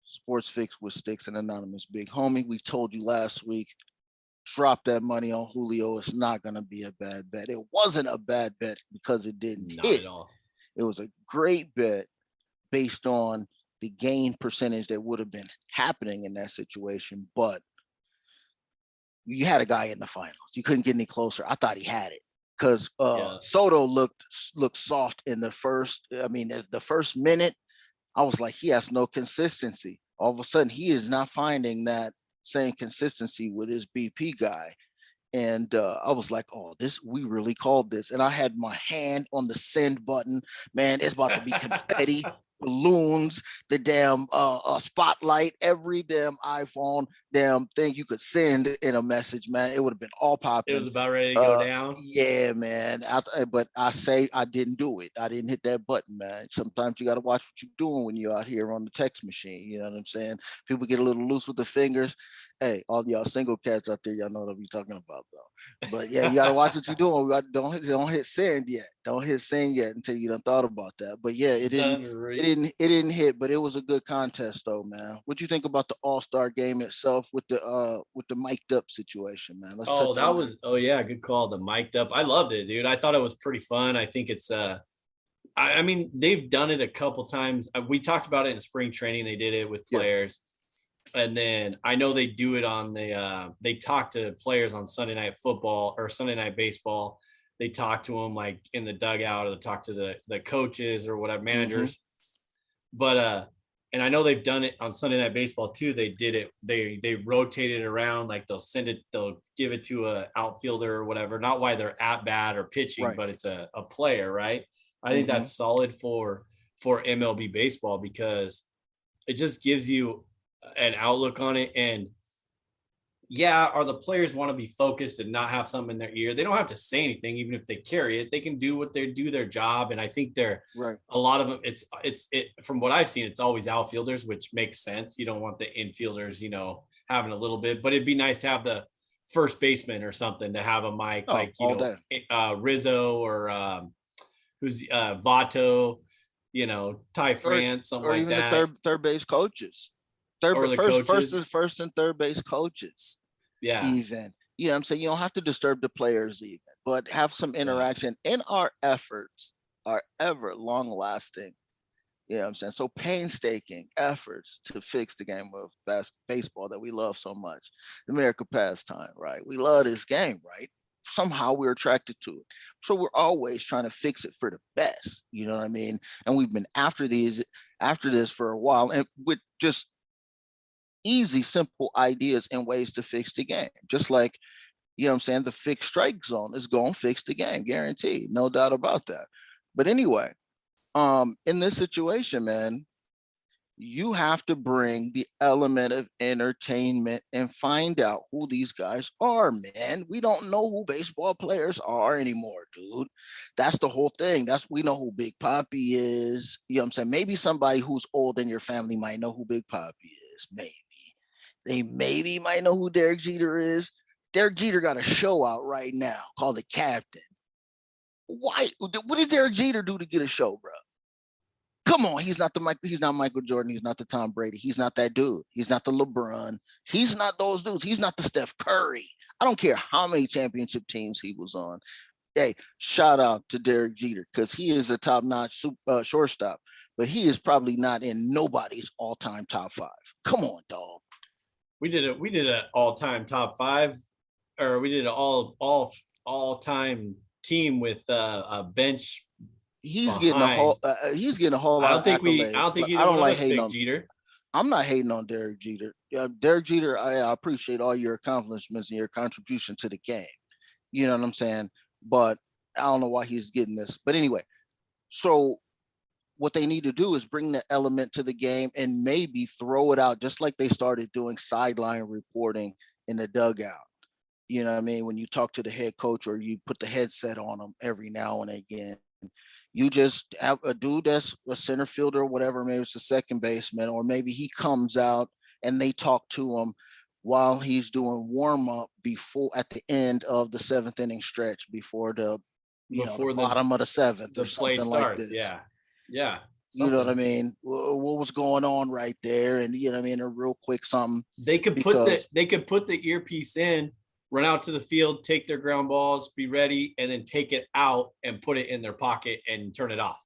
Sports Fix with Stix and Anonymous Big Homie. We told you last week, drop that money on Julio. It's not going to be a bad bet. It wasn't a bad bet because it didn't hit. At all. It was a great bet based on the gain percentage that would have been happening in that situation. But you had a guy in the finals. You couldn't get any closer. I thought he had it because Soto looked soft in the first. I mean, the first minute, I was like, he has no consistency. All of a sudden, he is not finding that same consistency with his BP guy. And I was like, oh, we really called this. And I had my hand on the send button. Man, it's about to be confetti, balloons, the damn spotlight, every damn iPhone, damn thing you could send in a message, man. It would have been all popping. It was about ready to go down. Yeah, man. But I say I didn't do it. I didn't hit that button, man. Sometimes you got to watch what you're doing when you're out here on the text machine. You know what I'm saying? People get a little loose with the fingers. Hey, all y'all single cats out there, y'all know what I'm talking about, though. But yeah, you gotta watch what you're doing. Don't hit send yet. Don't hit send yet until you done thought about that. But yeah, it didn't hit. But it was a good contest, though, man. What you think about the All-Star game itself with the mic'd up situation, man? Good call. The mic'd up. I loved it, dude. I thought it was pretty fun. I think it's I mean, they've done it a couple times. We talked about it in spring training. They did it with players. And then I know they do it on they talk to players on Sunday Night Football or Sunday Night Baseball. They talk to them like in the dugout, or they talk to the coaches or whatever, managers. Mm-hmm. But and I know they've done it on Sunday Night Baseball too. They did it. They rotate it around, like they'll give it to a outfielder or whatever. Not why they're at bat or pitching, but it's a player, right? I think that's solid for MLB baseball because it just gives you an outlook on it. And or the players want to be focused and not have something in their ear. They don't have to say anything, even if they carry it. They can do their job. And I think they're right. A lot of them, it's from what I've seen, it's always outfielders, which makes sense. You don't want the infielders, having a little bit, but it'd be nice to have the first baseman or something to have a mic, Rizzo or who's Vato, Ty France, something or like even that. the third base coaches. First and third base coaches. Yeah. Even. I'm saying you don't have to disturb the players even, but have some interaction in our efforts are ever long lasting. I'm saying? So painstaking efforts to fix the game of baseball that we love so much. The American pastime, right? We love this game, right? Somehow we're attracted to it. So we're always trying to fix it for the best. You know what I mean? And we've been after this for a while, and with just easy, simple ideas and ways to fix the game. Just like, the fixed strike zone is going to fix the game, guaranteed. No doubt about that. But anyway, in this situation, man, you have to bring the element of entertainment and find out who these guys are, man. We don't know who baseball players are anymore, dude. That's the whole thing. We know who Big Papi is. Maybe somebody who's old in your family might know who Big Papi is. Maybe. They maybe might know who Derek Jeter is. Derek Jeter got a show out right now called The Captain. Why? What did Derek Jeter do to get a show, bro? Come on, he's not Michael Jordan. He's not the Tom Brady. He's not that dude. He's not the LeBron. He's not those dudes. He's not the Steph Curry. I don't care how many championship teams he was on. Hey, shout out to Derek Jeter because he is a top-notch shortstop, but he is probably not in nobody's all-time top 5. Come on, dog. We did an all-time top 5, or we did an all-time team with a bench. He's getting a whole lot of accolades. I don't like hating on Jeter. I'm not hating on Derek Jeter. Derek Jeter, I appreciate all your accomplishments and your contribution to the game. You know what I'm saying? But I don't know why he's getting this. But anyway, so what they need to do is bring the element to the game and maybe throw it out just like they started doing sideline reporting in the dugout. You know what I mean? When you talk to the head coach or you put the headset on them every now and again. You just have a dude that's a center fielder or whatever, maybe it's a second baseman, or maybe he comes out and they talk to him while he's doing warm up at the end of the 7th inning stretch before the bottom of the 7th or something like this. Yeah. Something. You know what I mean? What was going on right there? And you know what I mean? A real quick something. They could put the earpiece in, run out to the field, take their ground balls, be ready, and then take it out and put it in their pocket and turn it off.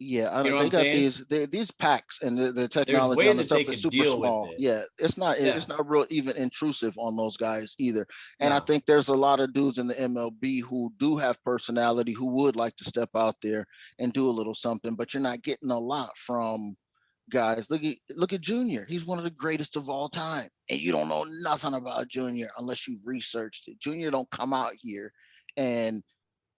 Yeah, they got these packs and the technology on the stuff is super small. Yeah, it's not real even intrusive on those guys either. And I think there's a lot of dudes in the MLB who do have personality, who would like to step out there and do a little something, but you're not getting a lot from guys. Look at Junior. He's one of the greatest of all time, and you don't know nothing about Junior unless you've researched it. Junior don't come out here, and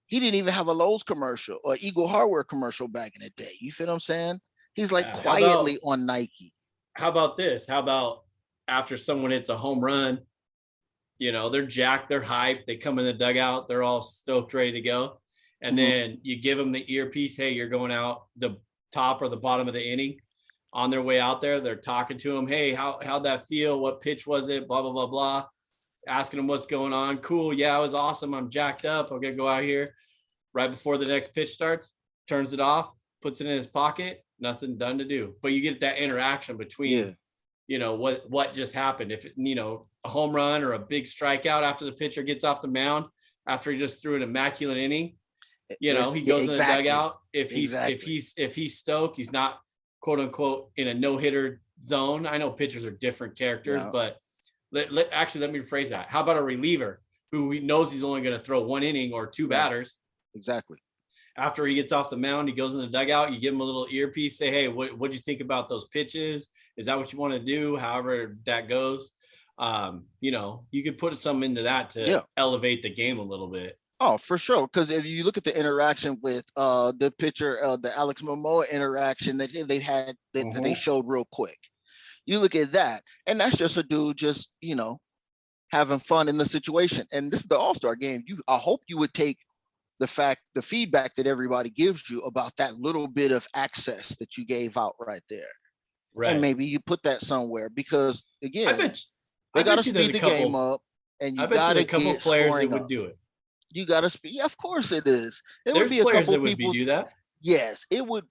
he didn't even have a Lowe's commercial or Eagle Hardware commercial back in the day. You feel what I'm saying? He's like quietly on Nike. How about this? How about after someone hits a home run, they're jacked, they're hyped, they come in the dugout, they're all stoked, ready to go, and then you give them the earpiece. Hey, you're going out the top or the bottom of the inning. On their way out there, they're talking to him. Hey, how'd that feel? What pitch was it? Blah, blah, blah, blah. Asking him what's going on. Cool. Yeah, it was awesome. I'm jacked up. I'm going to go out here right before the next pitch starts, turns it off, puts it in his pocket. Nothing done to do. But you get that interaction between, what just happened. If, a home run or a big strikeout after the pitcher gets off the mound, after he just threw an immaculate inning, he goes in the dugout. If he's stoked, he's not, quote unquote, in a no-hitter zone. I know pitchers are different characters, but let me rephrase that. How about a reliever who knows he's only going to throw one inning or two batters? Exactly. After he gets off the mound, he goes in the dugout, you give him a little earpiece, say, hey, what'd you think about those pitches? Is that what you want to do? However that goes. You could put something into that to elevate the game a little bit. Oh, for sure. Because if you look at the interaction with the pitcher, the Alex Momoa interaction that they had that they showed real quick, you look at that, and that's just a dude just having fun in the situation. And this is the All-Star game. I hope you would take the feedback that everybody gives you about that little bit of access that you gave out right there. Right. And maybe you put that somewhere, because again, they got to speed the game up, and you got to get players that would up. do it. You got to speed. Yeah, of course it is. There's would be a couple that people do that. Yes, it would.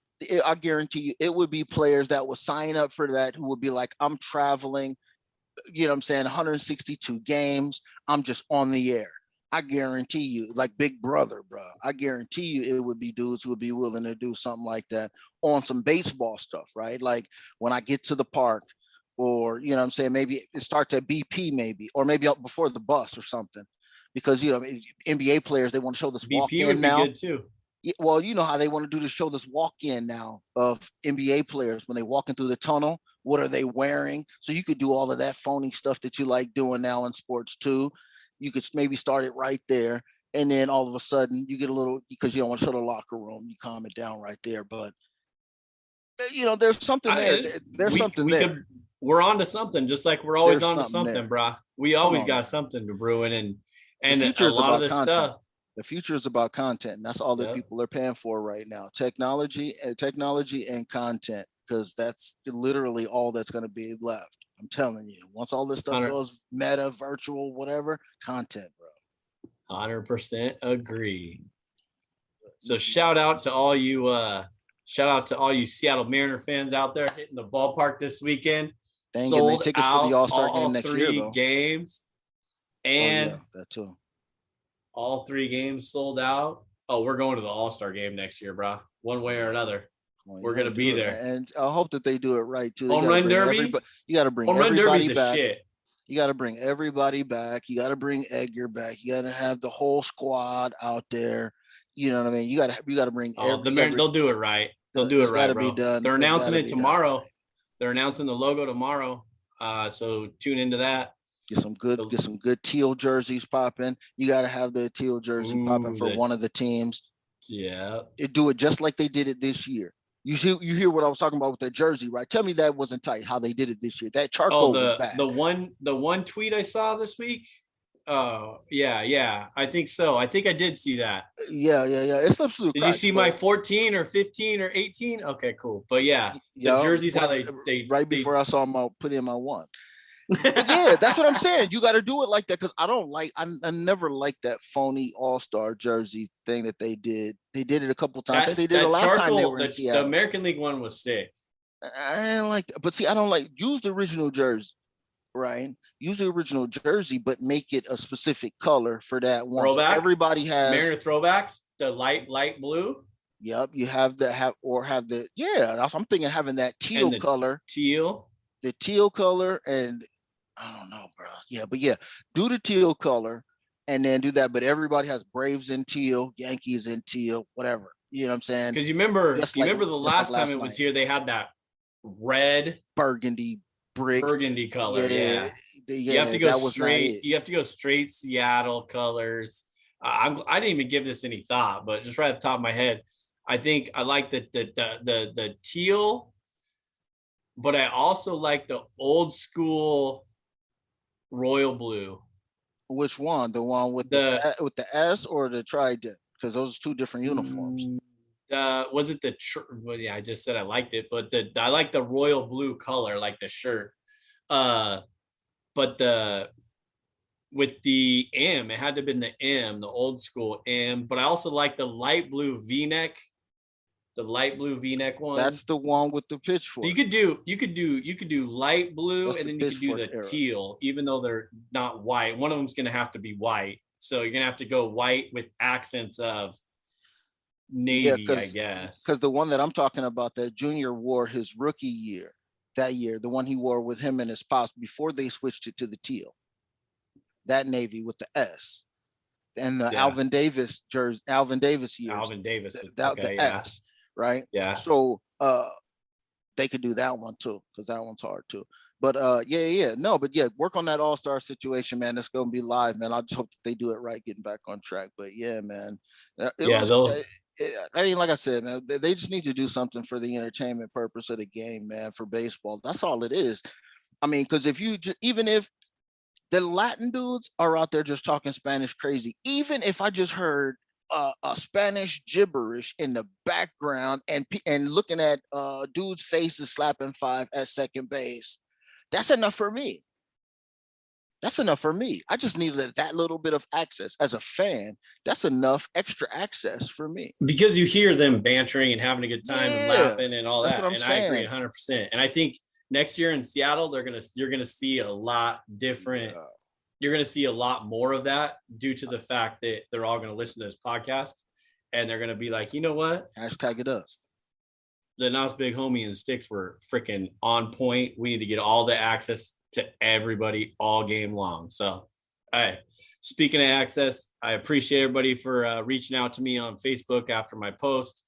I guarantee you, it would be players that would sign up for that, who would be like, I'm traveling, you know what I'm saying, 162 games. I'm just on the air. I guarantee you, like Big Brother, bro. I guarantee you it would be dudes who would be willing to do something like that on some baseball stuff, right? Like when I get to the park, or, you know what I'm saying, maybe it starts at BP maybe, or maybe up before the bus or something. Because, you know, NBA players, they want to show this walk-in would now. Be good too. Well, you know how they want to do to show this walk-in now of NBA players when they walking through the tunnel. What are they wearing? So you could do all of that phony stuff that you like doing now in sports too. You could maybe start it right there, and then all of a sudden you get a little, because you don't want to show the locker room, you calm it down right there. But you know, there's something there. There's something there. We're on to something, just like we're always on to something, bro. We always got something to brewing, and a lot of this stuff. The future is about content, and that's all that people are paying for right now. Technology and content, because that's literally all that's going to be left. I'm telling you, once all this stuff goes meta, virtual, whatever, content, bro. 100% agree. So shout out to all you Seattle Mariner fans out there hitting the ballpark this weekend. Sold tickets out for the All-Star game all next 3 year, though. games, and that too. All 3 games sold out. Oh, we're going to the All-Star game next year, bro. One way or another. We're going to be there. And I hope that they do it right, too. Home run derby? You got to bring everybody back. You got to bring everybody back. You got to bring Edgar back. You got to have the whole squad out there. You know what I mean? You got to bring they'll do it right. They'll do it right, bro. Be done. They're announcing it tomorrow. Right. They're announcing the logo tomorrow. So tune into that. Get some good teal jerseys popping. You got to have the teal jersey popping for one of the teams. Yeah. Do it just like they did it this year. You hear what I was talking about with that jersey, right? Tell me that wasn't tight, how they did it this year. That charcoal was bad. The one tweet I saw this week. Oh, yeah. I think so. I think I did see that. Yeah. It's absolutely. Did you see my 14 or 15 or 18? Okay, cool. But yeah, the jerseys, how they right before I saw them, put in my one. But yeah, that's what I'm saying. You got to do it like that, because I never liked that phony All-Star jersey thing that they did. They did it a couple times. They did it last time they were in Seattle. The American League one was sick. I didn't like that. But see, I don't like, use the original jersey, right? Use the original jersey, but make it a specific color for that one. Throwbacks? So everybody has Mariner throwbacks, the light blue. Yep, you have I'm thinking having that teal color. The teal color, and I don't know, bro. Yeah, but yeah, do the teal color and then do that. But everybody has Braves in teal, Yankees in teal, whatever. You know what I'm saying? Because you remember the last time it was here, they had that red burgundy color. Yeah. You have to go straight. You have to go straight Seattle colors. I didn't even give this any thought, but just right at the top of my head, I think I like the teal, but I also like the old school royal blue. Which one? The one with the S or the trident? Because those are 2 different uniforms. Was it well, yeah, I just said I liked it, but I like the royal blue color, like the shirt. But with the M, it had to have been the M, the old school M. But I also like the light blue V-neck. The light blue V-neck one. That's the one with the pitchfork. So you could do light blue, and then you could do the teal, even though they're not white. One of them's gonna have to be white. So you're gonna have to go white with accents of navy, I guess. Because the one that I'm talking about, that Junior wore his rookie year, the one he wore with him and his pops before they switched it to the teal. That navy with the S. And the Alvin Davis jersey, Alvin Davis years. Alvin Davis. The S. Right. Yeah. So they could do that one too, because that one's hard too. But work on that All-Star situation, man. It's gonna be live, man. I just hope that they do it right, getting back on track. But yeah, man. I mean, like I said, man, they just need to do something for the entertainment purpose of the game, man, for baseball. That's all it is. I mean, because if you even if The Latin dudes are out there just talking Spanish crazy. Even if I just heard a Spanish gibberish in the background and looking at dudes' faces slapping five at second base, that's enough for me. That's enough for me. I just needed that little bit of access as a fan. That's enough extra access for me. Because you hear them bantering and having a good time and laughing and all that. What I'm and saying. I agree 100%. And I think next year in Seattle, you're gonna see a lot different. Yeah. You're gonna see a lot more of that due to the fact that they're all gonna listen to this podcast and they're gonna be like, you know what? Hashtag it up. The Nas Big Homie and Stix were freaking on point. We need to get all the access to everybody all game long. So, hey, speaking of access, I appreciate everybody for reaching out to me on Facebook after my post,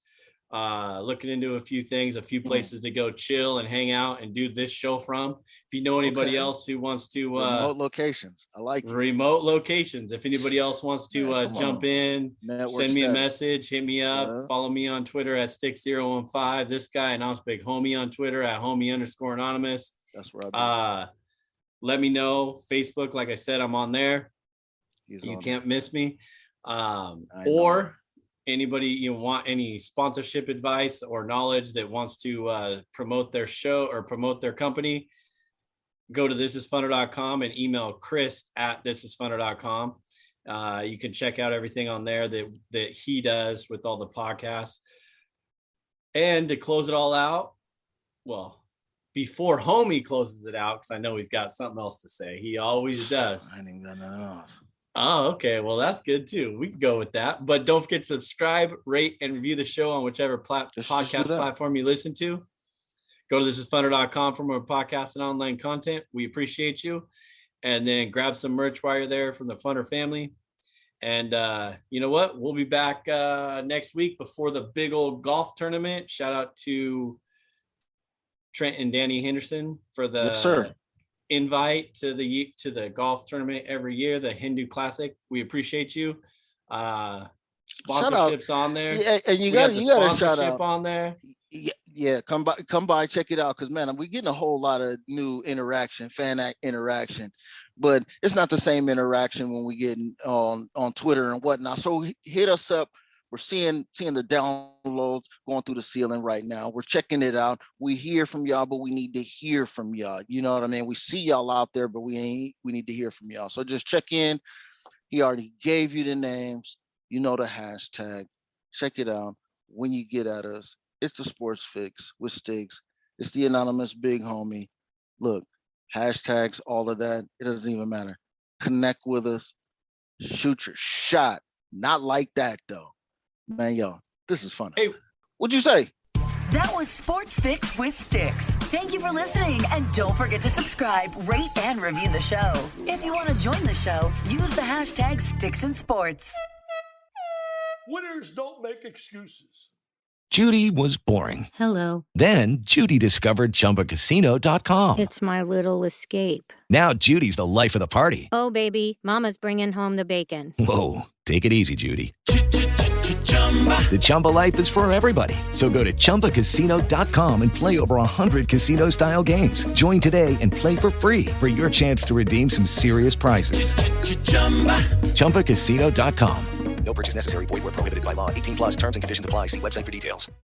looking into a few things, a few places to go chill and hang out and do this show from. If you know anybody else who wants to remote locations, I like remote locations. If anybody else wants to jump in, send me a message, hit me up, follow me on Twitter at Stix015. This guy, Nas Big Homie on Twitter at homie_anonymous. That's where I let me know. Facebook, like I said, I'm on there. You can't miss me. Or anybody you want any sponsorship advice or knowledge that wants to promote their show or promote their company, go to thisisfunner.com and email Chris at thisisfunner.com. You can check out everything on there that he does with all the podcasts. And to close it all out, well, before Homie closes it out, because I know he's got something else to say. He always does. I ain't got nothing else. Oh, okay. Well, that's good too. We can go with that. But don't forget to subscribe, rate, and review the show on whichever podcast platform you listen to. Go to thisisfunner.com for more podcasts and online content. We appreciate you. And then grab some merch while you're there from the Funner family. And you know what? We'll be back next week before the big old golf tournament. Shout out to Trent and Danny Henderson for the invite to the golf tournament every year, the Hindu Classic. We appreciate you. Sponsorships on there. Yeah, and you got a shout out on there. Yeah, come by, check it out, because man, we're getting a whole lot of new interaction, interaction, but it's not the same interaction when we get on Twitter and whatnot. So hit us up. We're seeing the downloads going through the ceiling right now. We're checking it out. We hear from y'all, but we need to hear from y'all. You know what I mean? We see y'all out there, but we need to hear from y'all. So just check in. He already gave you the names. You know the hashtag. Check it out. When you get at us, it's the Sports Fix with Stix. It's the anonymous Big Homie. Look, hashtags, all of that. It doesn't even matter. Connect with us. Shoot your shot. Not like that though. Man, yo, this is fun. Hey, what'd you say? That was Sports Fix with Stix. Thank you for listening, and don't forget to subscribe, rate, and review the show. If you want to join the show, use the hashtag StixandSports. Winners don't make excuses. Judy was boring. Hello. Then Judy discovered ChumbaCasino.com. It's my little escape. Now Judy's the life of the party. Oh, baby, mama's bringing home the bacon. Whoa, take it easy, Judy. The Chumba life is for everybody. So go to ChumbaCasino.com and play over 100 casino-style games. Join today and play for free for your chance to redeem some serious prizes. ChumbaCasino.com. No purchase necessary. Void where prohibited by law. 18+ terms and conditions apply. See website for details.